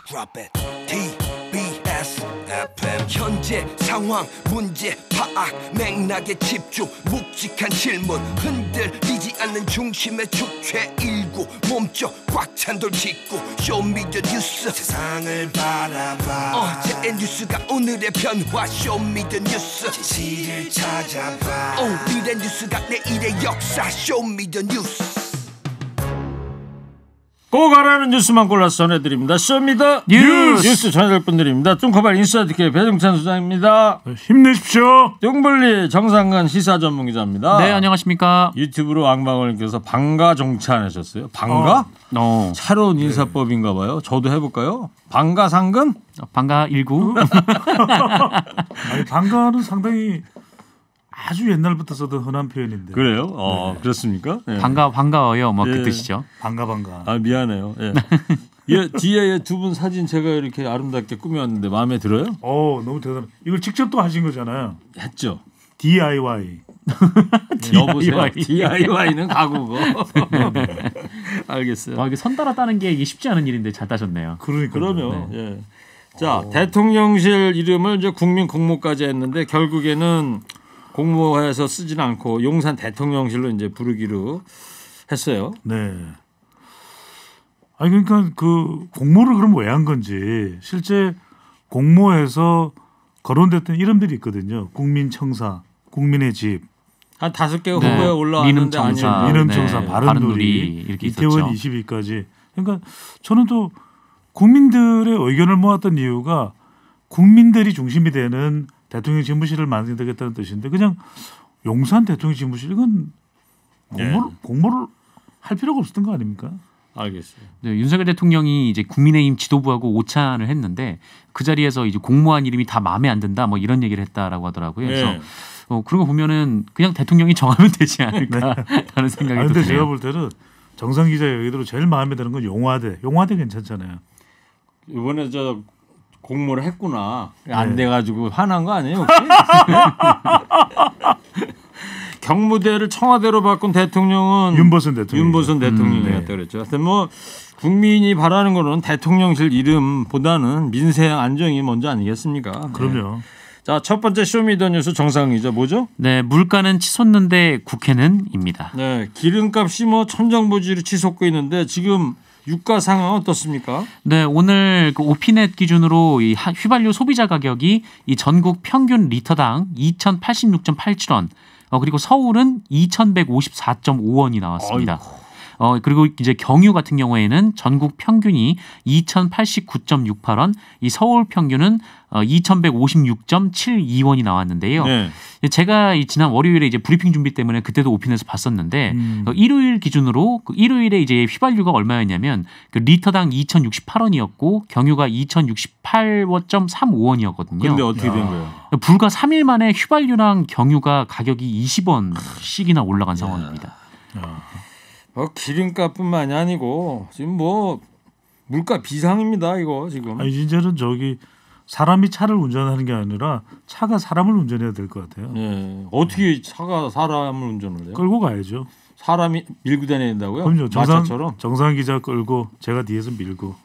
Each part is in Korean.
Drop it. TBS FM. 현재 상황 문제 파악 맥락에 집중 묵직한 질문 흔들리지 않는 중심의 축제 일구 몸쪽 꽉 찬 돌 짚고 쇼미더 뉴스 세상을 바라봐 어제의 뉴스가 오늘의 변화 쇼미더 뉴스 진실을 찾아봐 오늘의 뉴스가 내일의 역사 쇼미더 뉴스 꼭 알아는 뉴스만 골라서 전해드립니다. 쇼미더 뉴스 전해드릴 분들입니다. 뚱커발 인사이트K 배종찬 소장입니다. 힘내십시오. 뚱블리 정상근 시사 전문기자입니다. 네, 안녕하십니까. 유튜브로 왕방울님께서 방가 정찬하셨어요. 방가? 새로운 인사법인가 봐요. 저도 해볼까요? 방가 상근? 방가 19. 아니, 방가는 상당히 아주 옛날부터 쓰던 흔한 표현인데. 그래요? 네. 그렇습니까? 네. 반가워요. 뭐 그 예. 뜻이죠. 방가. 아 미안해요. 예. 예, 뒤에 두 분 사진 제가 이렇게 아름답게 꾸몄는데 마음에 들어요? 너무 대단해. 이걸 직접 또 하신 거잖아요. 했죠. DIY. 여보세요. DIY는 가구고. 알겠어요. 와, 이게 선 따라 따는 게 이게 쉽지 않은 일인데 잘 따셨네요. 그러면 예. 자 대통령실 이름을 이제 국민 공모까지 했는데 결국에는 공모해서 쓰지는 않고 용산 대통령실로 이제 부르기로 했어요. 네. 아니 그러니까 그 공모를 그럼 왜 한 건지 실제 공모해서 거론됐던 이름들이 있거든요. 국민청사, 국민의 집, 한 5개가 후보에 올라왔는데 아니에요. 민음청사, 바른누리, 이렇게 이태원 있었죠. 22까지. 그러니까 저는 또 국민들의 의견을 모았던 이유가 국민들이 중심이 되는 대통령 집무실을 만들겠다는 뜻인데 그냥 용산 대통령 집무실 이건 공모를 할 필요가 없었던 거 아닙니까? 알겠어요. 네, 윤석열 대통령이 이제 국민의힘 지도부하고 오찬을 했는데 그 자리에서 이제 공모한 이름이 다 마음에 안 든다 뭐 이런 얘기를 했다라고 하더라고요. 그래서 그런 거 보면은 그냥 대통령이 정하면 되지 않을까라는 생각이 근데 드네요. 제가 볼 때는 정상 기자 얘기대로 제일 마음에 드는 건 용화대 괜찮잖아요. 이번에 저 공모를 했구나. 안 돼가지고 화난 거 아니에요? 혹시? 경무대를 청와대로 바꾼 대통령은 윤보선 대통령이었다 그랬죠. 하여튼 뭐 국민이 바라는 거는 대통령실 이름보다는 민생 안정이 먼저 아니겠습니까? 그럼요. 네. 자, 첫 번째 쇼미더뉴스 정상 기자 뭐죠? 네, 물가는 치솟는데 국회는입니다. 네, 기름값이 뭐 천정부지로 치솟고 있는데 지금 유가 상황 어떻습니까? 네, 오늘 그 오피넷 기준으로 이 휘발유 소비자 가격이 이 전국 평균 리터당 2,086.87원, 그리고 서울은 2,154.5원이 나왔습니다. 그리고 이제 경유 같은 경우에는 전국 평균이 2,089.68원, 이 서울 평균은 2,156.72원이 나왔는데요. 네. 제가 지난 월요일에 이제 브리핑 준비 때문에 그때도 오피넷에서 봤었는데 일요일 기준으로 일요일에 이제 휘발유가 얼마였냐면 그 리터당 2,068원이었고 경유가 2,068.35원이었거든요. 그런데 어떻게 된 거예요? 불과 3일 만에 휘발유랑 경유가 가격이 20원씩이나 올라간 상황입니다. 기름값뿐만이 아니고 지금 뭐 물가 비상입니다. 이거 지금. 아니 이제는 사람이 차를 운전하는 게 아니라 차가 사람을 운전해야 될 것 같아요. 네. 어떻게 차가 사람을 운전을 해요? 끌고 가야죠. 사람이 밀고 다닌다고요? 그럼요. 정상 기자 끌고 제가 뒤에서 밀고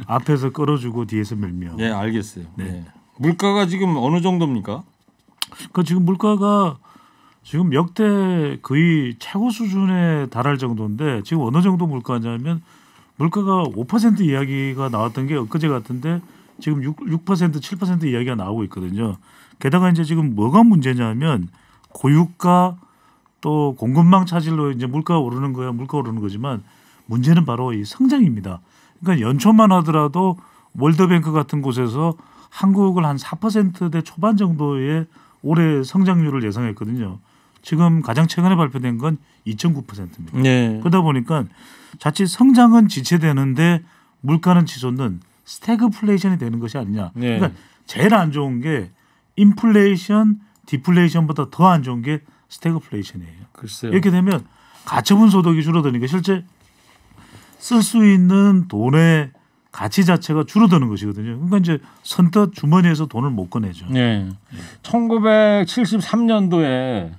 앞에서 끌어주고 뒤에서 밀며. 네, 알겠어요. 네. 물가가 지금 어느 정도입니까? 지금 물가가 지금 역대 거의 최고 수준에 달할 정도인데 지금 어느 정도 물가냐면 물가가 5% 이야기가 나왔던 게 엊그제 같은데 지금 6% 7% 이야기가 나오고 있거든요. 게다가 이제 지금 뭐가 문제냐면 고유가 또 공급망 차질로 이제 물가가 오르는 거지만 문제는 바로 이 성장입니다. 그러니까 연초만 하더라도 월드뱅크 같은 곳에서 한국을 한 4%대 초반 정도의 올해 성장률을 예상했거든요. 지금 가장 최근에 발표된 건 2.9%입니다. 네. 그러다 보니까 자칫 성장은 지체되는데 물가는 치솟는 스태그플레이션이 되는 것이 아니냐. 네. 그러니까 제일 안 좋은 게 인플레이션, 디플레이션보다 더 안 좋은 게 스태그플레이션이에요. 글쎄요. 이렇게 되면 가처분 소득이 줄어드니까 실제 쓸 수 있는 돈의 가치 자체가 줄어드는 것이거든요. 그러니까 이제 선뜻 주머니에서 돈을 못 꺼내죠. 네. 1973년도에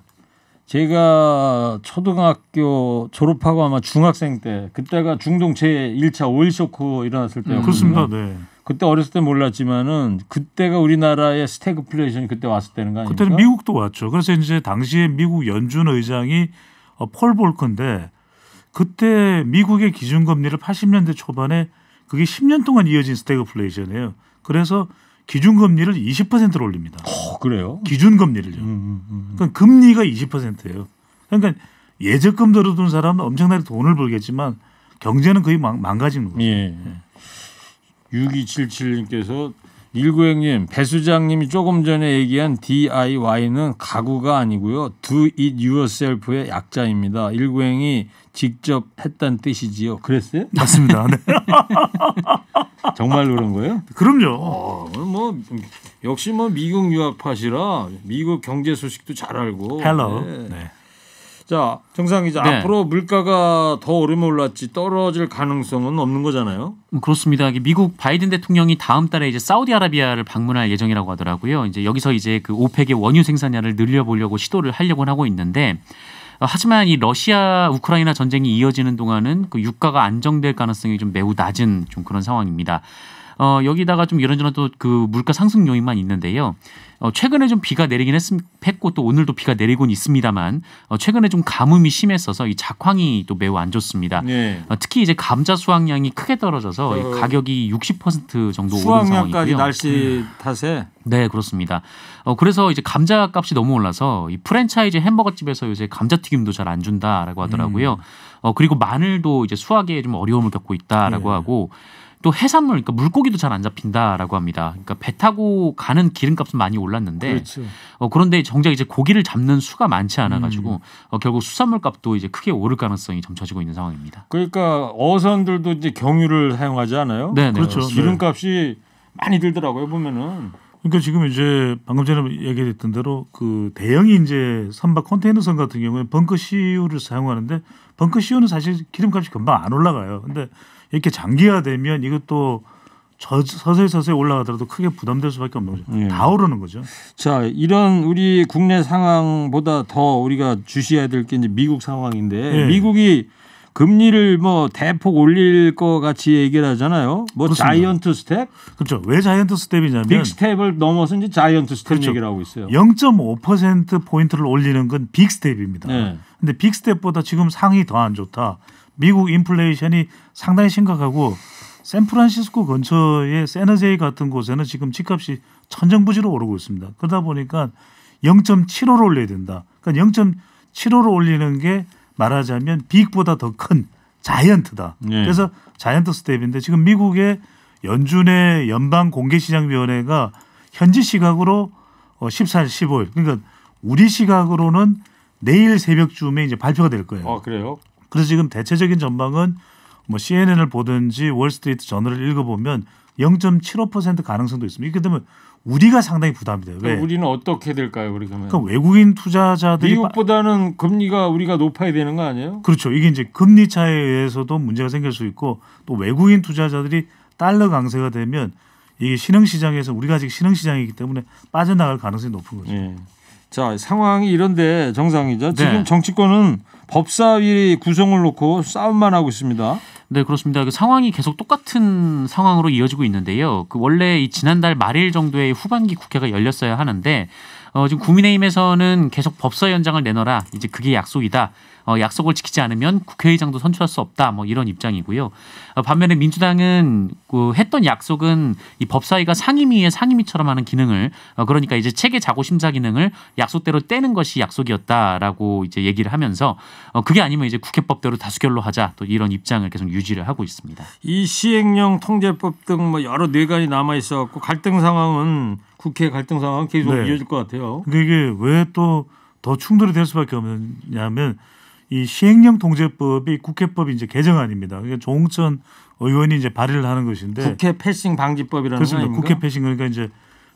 제가 초등학교 졸업하고 아마 중학생 때 그때가 중동 제1차 오일 쇼크 일어났을 때였거든요. 그렇습니다. 네. 그때 어렸을 때 몰랐지만은 그때가 우리나라의 스태그플레이션이 그때 왔을 때는 거 아닙니까? 그때는 미국도 왔죠. 그래서 이제 당시에 미국 연준 의장이 폴 볼커인데 그때 미국의 기준금리를 80년대 초반에 그게 10년 동안 이어진 스태그플레이션이에요. 그래서 기준금리를 20%로 올립니다. 그래요? 기준금리를요. 그러니까 금리가 20%예요. 그러니까 예적금 들어둔 사람은 엄청나게 돈을 벌겠지만 경제는 거의 망가지는 거죠. 예. 6277님께서 19형님 배수장님이 조금 전에 얘기한 DIY는 가구가 아니고요. Do it yourself의 약자입니다. 19형이 직접 했다는 뜻이지요. 그랬어요? 맞습니다. 네. 정말로 그런 거예요? 그럼요. 뭐 역시 뭐 미국 유학파시라 미국 경제 소식도 잘 알고. 헬로. 네. 네. 자, 정상 기자, 네. 앞으로 물가가 더 오르면 올랐지 떨어질 가능성은 없는 거잖아요. 그렇습니다. 미국 바이든 대통령이 다음 달에 이제 사우디아라비아를 방문할 예정이라고 하더라고요. 이제 여기서 이제 그 오펙의 원유 생산량을 늘려보려고 시도를 하려고 하고 있는데, 하지만 이 러시아 우크라이나 전쟁이 이어지는 동안은 그 유가가 안정될 가능성이 좀 매우 낮은 좀 그런 상황입니다. 여기다가 좀 이런저런 또 그 물가 상승 요인만 있는데요. 최근에 좀 비가 내리긴 했고 또 오늘도 비가 내리곤 있습니다만 최근에 좀 가뭄이 심했어서 이 작황이 또 매우 안 좋습니다. 네. 특히 이제 감자 수확량이 크게 떨어져서 이 가격이 60% 정도 오른 수확량까지 상황이고요. 날씨 탓에. 네, 그렇습니다. 그래서 이제 감자 값이 너무 올라서 이 프랜차이즈 햄버거 집에서 요새 감자튀김도 잘 안 준다라고 하더라고요. 그리고 마늘도 이제 수확에 좀 어려움을 겪고 있다라고 하고. 또 해산물, 그러니까 물고기도 잘 안 잡힌다라고 합니다. 그러니까 배 타고 가는 기름값은 많이 올랐는데, 그렇죠. 그런데 정작 이제 고기를 잡는 수가 많지 않아가지고 결국 수산물 값도 이제 크게 오를 가능성이 점쳐지고 있는 상황입니다. 그러니까 어선들도 이제 경유를 사용하지 않아요? 네, 그렇죠. 기름값이 많이 들더라고요 보면은. 그러니까 지금 이제 방금 전에 얘기했던 대로 그 대형 이제 선박 컨테이너선 같은 경우에 벙커 CU를 사용하는데 벙커 CU는 사실 기름값이 금방 안 올라가요. 근데 이렇게 장기화되면 이것도 서서히 올라가더라도 크게 부담될 수밖에 없는 거죠. 예. 다 오르는 거죠. 자, 이런 우리 국내 상황보다 더 우리가 주시해야 될 게 이제 미국 상황인데 예. 미국이 금리를 뭐 대폭 올릴 것 같이 얘기를 하잖아요. 뭐 그렇습니다. 자이언트 스텝, 그렇죠. 왜 자이언트 스텝이냐면 빅 스텝을 넘어서 이제 자이언트 스텝 그렇죠. 얘기를 하고 있어요. 0.5% 포인트를 올리는 건 빅 스텝입니다. 네. 근데 빅 스텝보다 지금 상황이 더 안 좋다. 미국 인플레이션이 상당히 심각하고 샌프란시스코 근처의 세너제이 같은 곳에는 지금 집값이 천정부지로 오르고 있습니다. 그러다 보니까 0.75로 올려야 된다. 그러니까 0.75로 올리는 게 말하자면 빅보다 더 큰 자이언트다. 네. 그래서 자이언트 스텝인데 지금 미국의 연준의 연방공개시장위원회가 현지 시각으로 14일, 15일 그러니까 우리 시각으로는 내일 새벽쯤에 이제 발표가 될 거예요. 아, 그래요? 그래서 지금 대체적인 전망은 뭐 CNN을 보든지 월스트리트 저널을 읽어보면 0.75% 가능성도 있습니다. 이렇게 되면 우리가 상당히 부담이 돼요. 왜? 우리는 어떻게 될까요? 그렇게 하면 그러니까 외국인 투자자들이 미국보다는 금리가 우리가 높아야 되는 거 아니에요? 그렇죠. 이게 이제 금리 차이에 의해서도 문제가 생길 수 있고 또 외국인 투자자들이 달러 강세가 되면 이게 신흥시장에서 우리가 아직 신흥시장이기 때문에 빠져나갈 가능성이 높은 거죠. 예. 자, 상황이 이런데 정상이죠. 네. 지금 정치권은 법사위 구성을 놓고 싸움만 하고 있습니다. 네, 그렇습니다. 그 상황이 계속 똑같은 상황으로 이어지고 있는데요. 그 원래 이 지난달 말일 정도에 후반기 국회가 열렸어야 하는데 지금 국민의힘에서는 계속 법사 연장을 내놔라. 이제 그게 약속이다. 약속을 지키지 않으면 국회의장도 선출할 수 없다. 뭐 이런 입장이고요. 반면에 민주당은 그 했던 약속은 이 법사위가 상임위의 상임위처럼 하는 기능을 그러니까 이제 체계 자구 심사 기능을 약속대로 떼는 것이 약속이었다라고 이제 얘기를 하면서 그게 아니면 이제 국회법대로 다수결로 하자. 또 이런 입장을 계속 유지를 하고 있습니다. 이 시행령 통제법 등 뭐 여러 뇌관이 남아 있어 갖고 갈등 상황은 국회 갈등 상황은 계속 네. 이어질 것 같아요. 근데 이게 왜 또 더 충돌이 될 수밖에 없느냐면 이 시행령 통제법이 국회법이 이제 개정안입니다. 그러니까 조홍천 의원이 이제 발의를 하는 것인데 국회 패싱 방지법이라는 거 그렇습니다. 아닙니까? 국회 패싱 그러니까 이제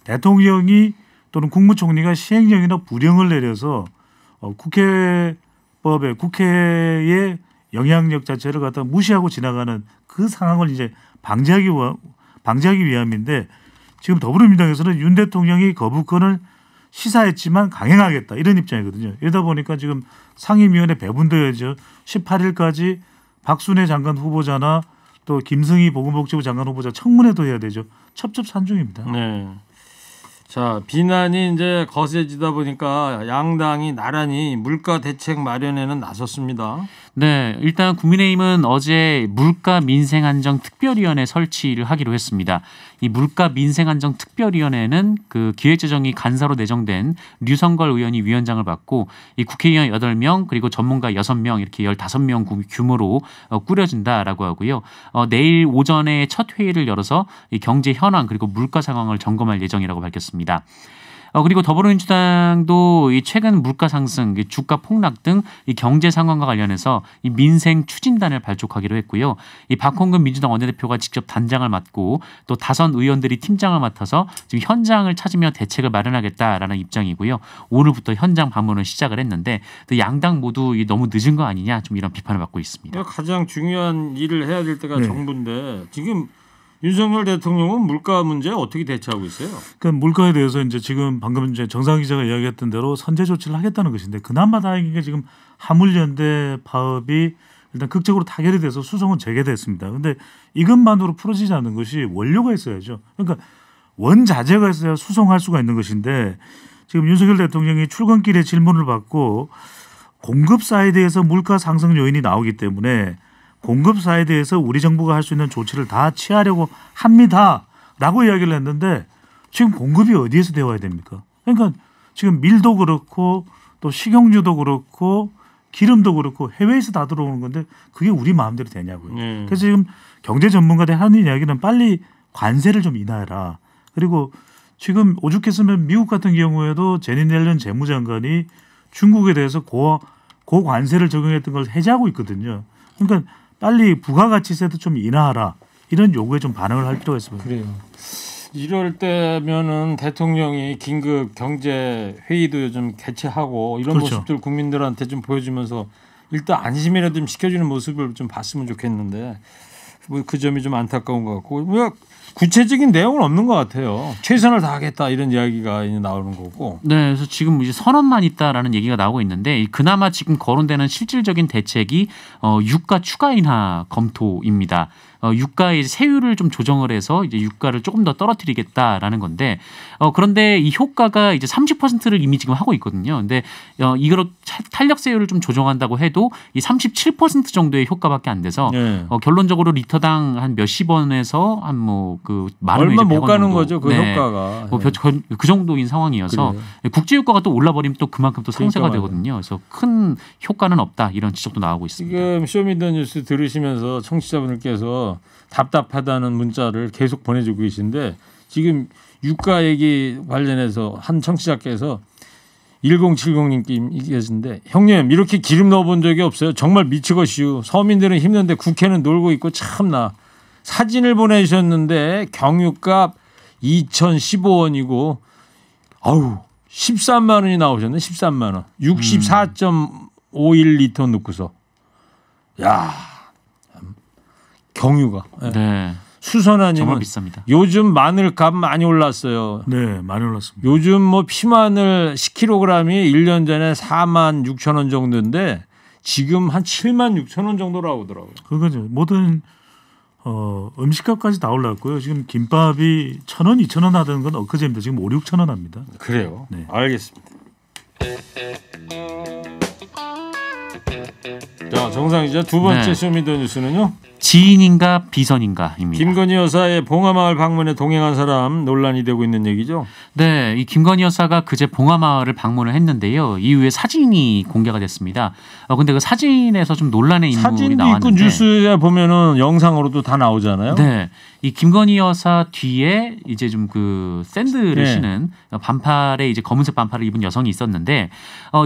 대통령이 또는 국무총리가 시행령이나 불령을 내려서 국회의 영향력 자체를 갖다 무시하고 지나가는 그 상황을 이제 방지하기 위함인데 지금 더불어민주당에서는 윤 대통령이 거부권을 시사했지만 강행하겠다 이런 입장이거든요. 이러다 보니까 지금 상임위원회 배분되어야죠. 18일까지 박순애 장관 후보자나 또 김승희 보건복지부 장관 후보자 청문회도 해야 되죠. 첩첩산중입니다. 네. 자, 비난이 이제 거세지다 보니까 양당이 나란히 물가 대책 마련에는 나섰습니다. 네, 일단 국민의힘은 어제 물가 민생 안정 특별위원회 설치를 하기로 했습니다. 이 물가 민생 안정 특별위원회는 그 기획재정위 간사로 내정된 류성걸 의원이 위원장을 맡고 이 국회의원 8명 그리고 전문가 6명 이렇게 15명 규모로 꾸려진다라고 하고요. 내일 오전에 첫 회의를 열어서 이 경제 현황 그리고 물가 상황을 점검할 예정이라고 밝혔습니다. 그리고 더불어민주당도 이 최근 물가 상승, 주가 폭락 등 이 경제 상황과 관련해서 이 민생 추진단을 발족하기로 했고요. 이 박홍근 민주당 원내대표가 직접 단장을 맡고 또 다선 의원들이 팀장을 맡아서 지금 현장을 찾으며 대책을 마련하겠다라는 입장이고요. 오늘부터 현장 방문을 시작을 했는데 또 양당 모두 너무 늦은 거 아니냐 좀 이런 비판을 받고 있습니다. 가장 중요한 일을 해야 될 때가 네. 정부인데 지금 윤석열 대통령은 물가 문제에 어떻게 대처하고 있어요? 그 물가에 대해서 이제 지금 방금 이제 정상 기자가 이야기했던 대로 선제 조치를 하겠다는 것인데 그나마 다행인 게 지금 화물연대 파업이 일단 극적으로 타결이 돼서 수송은 재개됐습니다. 그런데 이것만으로 풀어지지 않는 것이 원료가 있어야죠. 그러니까 원자재가 있어야 수송할 수가 있는 것인데 지금 윤석열 대통령이 출근길에 질문을 받고 공급 사이드에서 물가 상승 요인이 나오기 때문에 공급 사이드에서 우리 정부가 할 수 있는 조치를 다 취하려고 합니다라고 이야기를 했는데 지금 공급이 어디에서 되어야 됩니까? 그러니까 지금 밀도 그렇고 또 식용유도 그렇고 기름도 그렇고 해외에서 다 들어오는 건데 그게 우리 마음대로 되냐고요. 그래서 지금 경제 전문가들 하는 이야기는 빨리 관세를 좀 인하해라. 그리고 지금 오죽했으면 미국 같은 경우에도 제니 옐런 재무장관이 중국에 대해서 고관세를 적용했던 걸 해제하고 있거든요. 그러니까 빨리 부가가치세도 좀 인하하라 이런 요구에 좀 반응을 할 필요가 있습니다. 그래요. 이럴 때면은 대통령이 긴급 경제 회의도 좀 개최하고 이런 그렇죠. 모습들 국민들한테 좀 보여주면서 일단 안심이라도 좀 시켜주는 모습을 좀 봤으면 좋겠는데 뭐 그 점이 좀 안타까운 것 같고 뭐 구체적인 내용은 없는 것 같아요. 최선을 다하겠다 이런 이야기가 이제 나오는 거고. 네, 그래서 지금 이제 선언만 있다라는 얘기가 나오고 있는데 그나마 지금 거론되는 실질적인 대책이 유가 추가 인하 검토입니다. 유가의 세율을 좀 조정을 해서 이제 유가를 조금 더 떨어뜨리겠다라는 건데 그런데 이 효과가 이제 30%를 이미 지금 하고 있거든요. 근데 이걸 탄력세율을 좀 조정한다고 해도 이 37% 정도의 효과밖에 안 돼서 네. 결론적으로 리터당 한 몇십 원에서 한 뭐 그 얼마 못 가는 거죠 그 효과가. 그 정도인 상황이어서 그래요. 국제 유가가 또 올라버리면 또 그만큼 또 상쇄가 그러니까 되거든요. 그래서 큰 효과는 없다 이런 지적도 나오고 있습니다. 지금 쇼미더뉴스 들으시면서 청취자분들께서 답답하다는 문자를 계속 보내주고 계신데 지금 유가 얘기 관련해서 한 청취자께서 1070님께 계신데 형님 이렇게 기름 넣어본 적이 없어요. 정말 미치겠슈. 서민들은 힘든데 국회는 놀고 있고 참나. 사진을 보내주셨는데 경유값 2,015원이고 아우 13만 원이 나오셨네. 13만 원. 64.51리터 넣고서 야 경유가 네, 수선아님은 정말 비쌉니다. 요즘 마늘값 많이 올랐어요. 네, 많이 올랐습니다. 요즘 뭐 피마늘 10kg이 1년 전에 4만 6천 원 정도인데 지금 한 7만 6천 원 정도로 하더라고요. 그거죠. 모든 음식값까지 다 올랐고요. 지금 김밥이 1,000원, 2,000원 하던 건 엊그제입니다. 지금 5, 6천 원 합니다. 그래요. 네. 알겠습니다. 자, 정상 기자 두 번째 네. 쇼미더뉴스는요. 지인인가 비선인가입니다. 김건희 여사의 봉하마을 방문에 동행한 사람 논란이 되고 있는 얘기죠. 네, 이 김건희 여사가 그제 봉하마을을 방문을 했는데요. 이후에 사진이 공개가 됐습니다. 근데 그 사진에서 좀 논란의 인물이 사진도 나왔는데, 있고 뉴스에 보면은 영상으로도 다 나오잖아요. 네, 이 김건희 여사 뒤에 이제 좀 그 샌들을 네. 신은 반팔에 이제 검은색 반팔을 입은 여성이 있었는데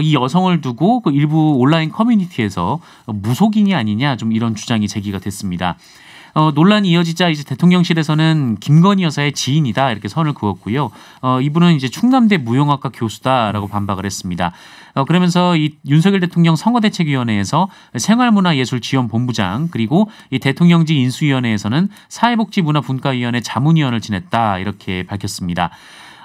이 여성을 두고 그 일부 온라인 커뮤니티에서 무속인이 아니냐 좀 이런 주장이 제기가 됐습니다. 논란이 이어지자 이제 대통령실에서는 김건희 여사의 지인이다 이렇게 선을 그었고요. 이분은 이제 충남대 무용학과 교수다라고 반박을 했습니다. 그러면서 이 윤석열 대통령 선거대책위원회에서 생활문화예술지원본부장 그리고 이 대통령직 인수위원회에서는 사회복지문화분과위원회 자문위원을 지냈다 이렇게 밝혔습니다.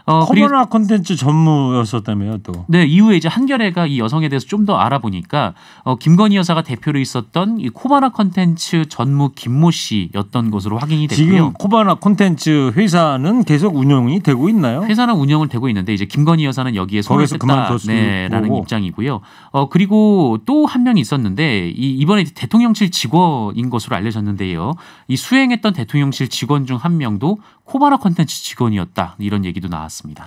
코바나 콘텐츠 전무였었다며요 또. 네, 이후에 이제 한겨레가 이 여성에 대해서 좀 더 알아보니까 김건희 여사가 대표로 있었던 이 코바나 콘텐츠 전무 김모 씨였던 것으로 확인이 됐고요. 지금 코바나 콘텐츠 회사는 계속 운영이 되고 있나요? 회사는 운영을 되고 있는데 이제 김건희 여사는 여기에 손을 댔다라는 입장이고요. 그리고 또 한 명이 있었는데 이번에 대통령실 직원인 것으로 알려졌는데요. 이 수행했던 대통령실 직원 중 한 명도 코바나 콘텐츠 직원이었다 이런 얘기도 나왔습니다.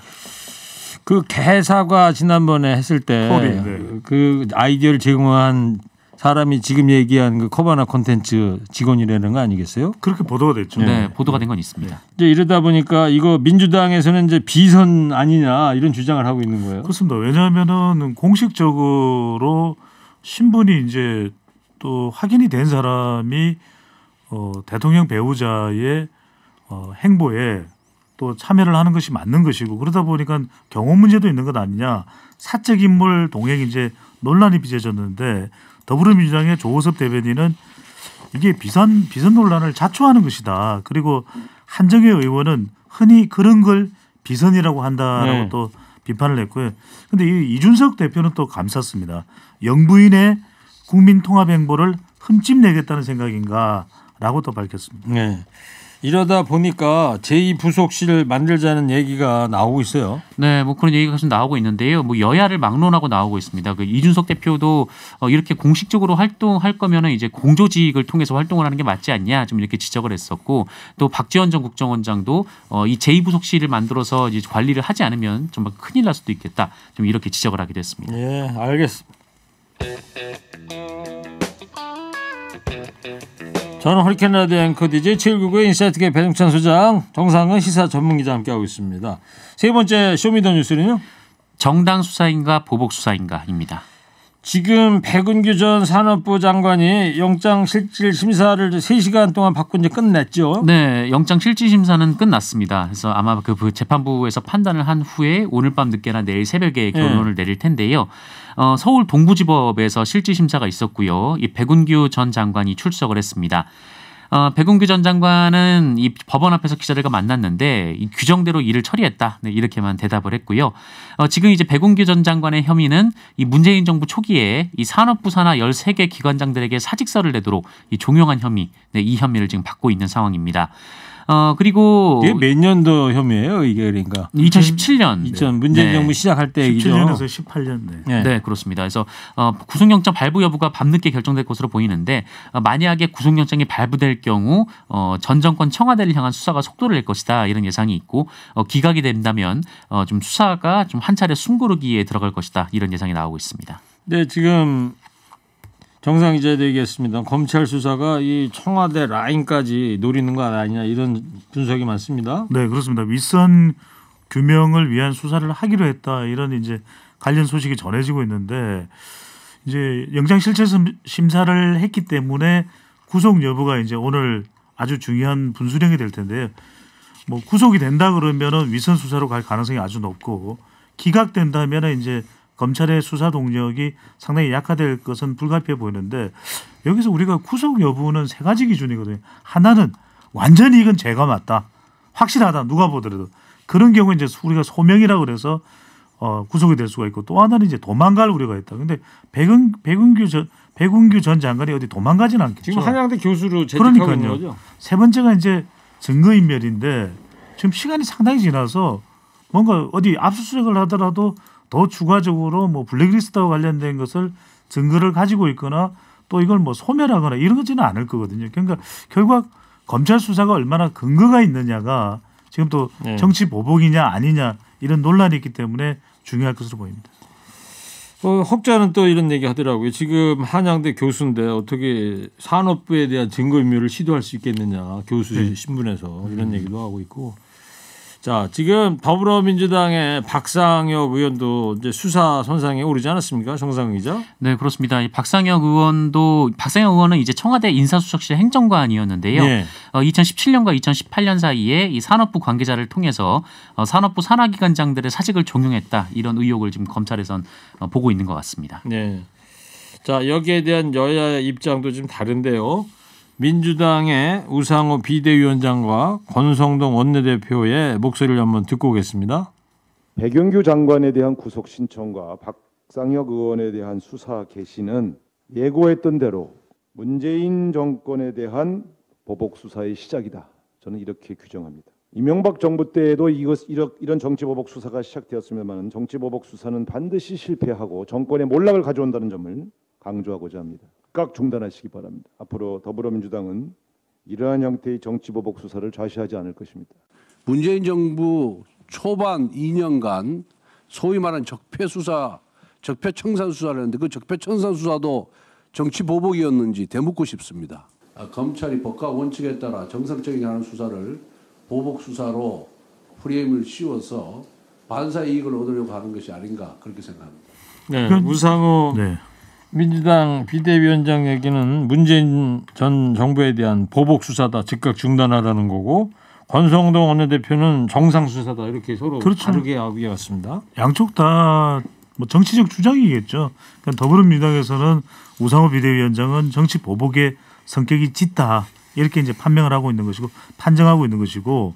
그 개사과 지난번에 했을 때 그 아이디어를 제공한 사람이 지금 얘기한 그 코바나 콘텐츠 직원이라는 거 아니겠어요? 그렇게 보도가 됐죠. 네, 보도가 된 건 있습니다. 이제 이러다 보니까 이거 민주당에서는 이제 비선 아니냐 이런 주장을 하고 있는 거예요. 그렇습니다. 왜냐하면은 공식적으로 신분이 이제 또 확인이 된 사람이 대통령 배우자의 행보에 또 참여를 하는 것이 맞는 것이고 그러다 보니까 경호 문제도 있는 것 아니냐. 사적 인물 동행 이제 논란이 빚어졌는데 더불어민주당의 조호섭 대변인은 이게 비선 논란을 자초하는 것이다. 그리고 한정혜 의원은 흔히 그런 걸 비선이라고 한다라고 또 비판을 했고요. 그런데 이 이준석 대표는 또 감쌌습니다. 영부인의 국민통합 행보를 흠집내겠다는 생각인가라고 또 밝혔습니다. 네. 이러다 보니까 제2부속실을 만들자는 얘기가 나오고 있어요. 네, 뭐 그런 얘기가 좀 나오고 있는데요. 뭐 여야를 막론하고 나오고 있습니다. 그 이준석 대표도 이렇게 공식적으로 활동할 거면은 이제 공조직을 통해서 활동을 하는 게 맞지 않냐, 좀 이렇게 지적을 했었고 또 박지원 전 국정원장도 이 제2부속실을 만들어서 이제 관리를 하지 않으면 정말 큰일 날 수도 있겠다, 좀 이렇게 지적을 하기도 했습니다. 예, 알겠습니다. 저는 허리케인 라디오 앵커 DJ 799의 인사이트계 배종찬 소장, 정상은 시사 전문기자 함께하고 있습니다. 세 번째 쇼미더뉴스는요. 정당 수사인가 보복 수사인가입니다. 지금 백운규 전 산업부 장관이 영장실질심사를 3시간 동안 받고 이제 끝냈죠. 네, 영장실질심사는 끝났습니다. 그래서 아마 그 재판부에서 판단을 한 후에 오늘 밤 늦게나 내일 새벽에 결론을 내릴 텐데요. 서울 동부지법에서 실질심사가 있었고요. 이 백운규 전 장관이 출석을 했습니다. 백운규 전 장관은 이 법원 앞에서 기자들과 만났는데 이 규정대로 일을 처리했다, 네, 이렇게만 대답을 했고요. 지금 이제 백운규 전 장관의 혐의는 이 문재인 정부 초기에 이 산업부 산하 13개 기관장들에게 사직서를 내도록 이 종용한 혐의, 네, 이 혐의를 지금 받고 있는 상황입니다. 그리고 이게 몇 년도 혐의예요, 이게 그러니까 2017년 문재인 정부 시작할 때 얘기죠. 17년에서 18년. 네, 그렇습니다. 그래서 구속영장 발부 여부가 밤늦게 결정될 것으로 보이는데 만약에 구속영장이 발부될 경우 전 정권 청와대를 향한 수사가 속도를 낼 것이다, 이런 예상이 있고 기각이 된다면 좀 수사가 좀 한 차례 숨고르기에 들어갈 것이다, 이런 예상이 나오고 있습니다. 네, 지금 정상 기자도 얘기했습니다. 검찰 수사가 이 청와대 라인까지 노리는 거 아니냐, 이런 분석이 많습니다. 네, 그렇습니다. 윗선 규명을 위한 수사를 하기로 했다, 이런 이제 관련 소식이 전해지고 있는데 이제 영장실질심사를 했기 때문에 구속 여부가 이제 오늘 아주 중요한 분수령이 될 텐데요. 뭐 구속이 된다 그러면은 윗선 수사로 갈 가능성이 아주 높고 기각된다면은 이제 검찰의 수사 동력이 상당히 약화될 것은 불가피해 보이는데 여기서 우리가 구속 여부는 세 가지 기준이거든요. 하나는 완전히 이건 죄가 맞다, 확실하다, 누가 보더라도. 그런 경우에 이제 우리가 소명이라고 그래서 구속이 될 수가 있고, 또 하나는 이제 도망갈 우려가 있다. 근데 백운규 전 장관이 어디 도망가지는 않겠죠. 지금 한양대 교수로 재직하고 있는 거죠. 세 번째가 이제 증거인멸인데 지금 시간이 상당히 지나서 뭔가 어디 압수수색을 하더라도 더 추가적으로 뭐 블랙리스트와 관련된 것을 증거를 가지고 있거나 또 이걸 뭐 소멸하거나 이런 것지는 않을 거거든요. 그러니까 결국 검찰 수사가 얼마나 근거가 있느냐가 지금 또 정치 보복이냐 아니냐 이런 논란이 있기 때문에 중요할 것으로 보입니다. 혹자는 또 이런 얘기 하더라고요. 지금 한양대 교수인데 어떻게 산업부에 대한 증거인멸을 시도할 수 있겠느냐, 교수 신분에서, 이런 얘기도 하고 있고. 자, 지금 더불어민주당의 박상혁 의원도 이제 수사 선상에 오르지 않았습니까, 정상 기자? 네, 그렇습니다. 박상혁 의원은 이제 청와대 인사수석실 행정관이었는데요. 네. 2017년과 2018년 사이에 이 산업부 관계자를 통해서 산업부 산하기관장들의 사직을 종용했다, 이런 의혹을 지금 검찰에선 보고 있는 것 같습니다. 네. 자, 여기에 대한 여야의 입장도 좀 다른데요. 민주당의 우상호 비대위원장과 권성동 원내대표의 목소리를 한번 듣고 오겠습니다. 백영규 장관에 대한 구속 신청과 박상혁 의원에 대한 수사 개시는 예고했던 대로 문재인 정권에 대한 보복 수사의 시작이다. 저는 이렇게 규정합니다. 이명박 정부 때에도 이런 정치 보복 수사가 시작되었습니다만 정치 보복 수사는 반드시 실패하고 정권의 몰락을 가져온다는 점을 강조하고자 합니다. 각 중단하시기 바랍니다. 앞으로 더불어민주당은 이러한 형태의 정치 보복 수사를 좌시하지 않을 것입니다. 문재인 정부 초반 2년간 소위 말하는 적폐수사, 적폐청산 수사를 했는데 그 적폐청산 수사도 정치 보복이었는지 되묻고 싶습니다. 검찰이 법과 원칙에 따라 정상적인 하는 수사를 보복 수사로 프레임을 씌워서 반사 이익을 얻으려고 하는 것이 아닌가 그렇게 생각합니다. 네, 우상호 네. 민주당 비대위원장 얘기는 문재인 전 정부에 대한 보복 수사다, 즉각 중단하라는 거고 권성동 원내대표는 정상 수사다 이렇게 서로 그렇죠. 다르게 얘기했습니다. 양쪽 다 뭐 정치적 주장이겠죠. 그러니까 더불어민주당에서는 우상호 비대위원장은 정치 보복의 성격이 짙다 이렇게 이제 판명을 하고 있는 것이고 판정하고 있는 것이고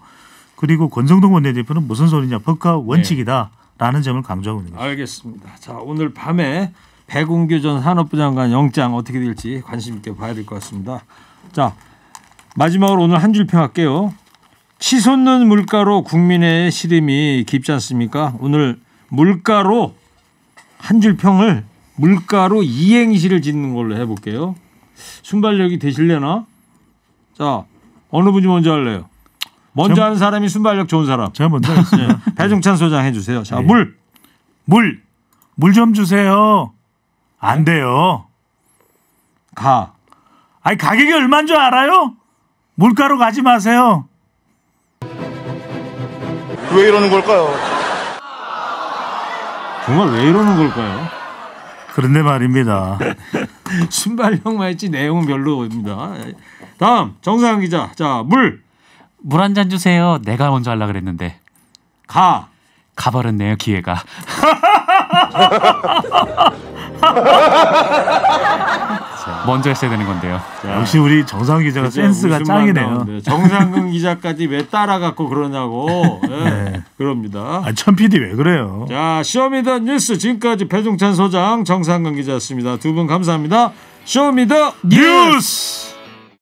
그리고 권성동 원내대표는 무슨 소리냐 법과 원칙이다라는 점을 강조하고 있는 거죠. 알겠습니다. 자, 오늘 밤에 백운규 전 산업부 장관 영장 어떻게 될지 관심 있게 봐야 될 것 같습니다. 자, 마지막으로 오늘 한 줄 평할게요. 치솟는 물가로 국민의 시름이 깊지 않습니까? 오늘 물가로 한 줄 평을 물가로 이행시를 짓는 걸로 해볼게요. 순발력이 되실려나? 자, 어느 분이 먼저 할래요? 먼저 하는 사람이 순발력 좋은 사람. 제가 먼저 하겠습니다. 배종찬 소장 해주세요. 자, 네. 물 좀 주세요. 안 돼요. 가. 아니 가격이 얼마인 줄 알아요? 물가로 가지 마세요. 왜 이러는 걸까요? 정말 왜 이러는 걸까요? 그런데 말입니다. 순발력만 했지 내용은 별로입니다. 다음 정상환 기자. 자, 물 한 잔 주세요. 내가 먼저 하려고 그랬는데 가. 가버렸네요 기회가. 먼저 했어야 되는 건데요. 역시 우리 정상 기자가 센스가 짱이네요. 정상근 기자까지 왜 따라갖고 그러냐고. 네. 그럽니다. 아, 천 PD 왜 그래요? 자, 쇼미더뉴스 지금까지 배종찬 소장, 정상근 기자였습니다. 두 분 감사합니다. 쇼미더뉴스.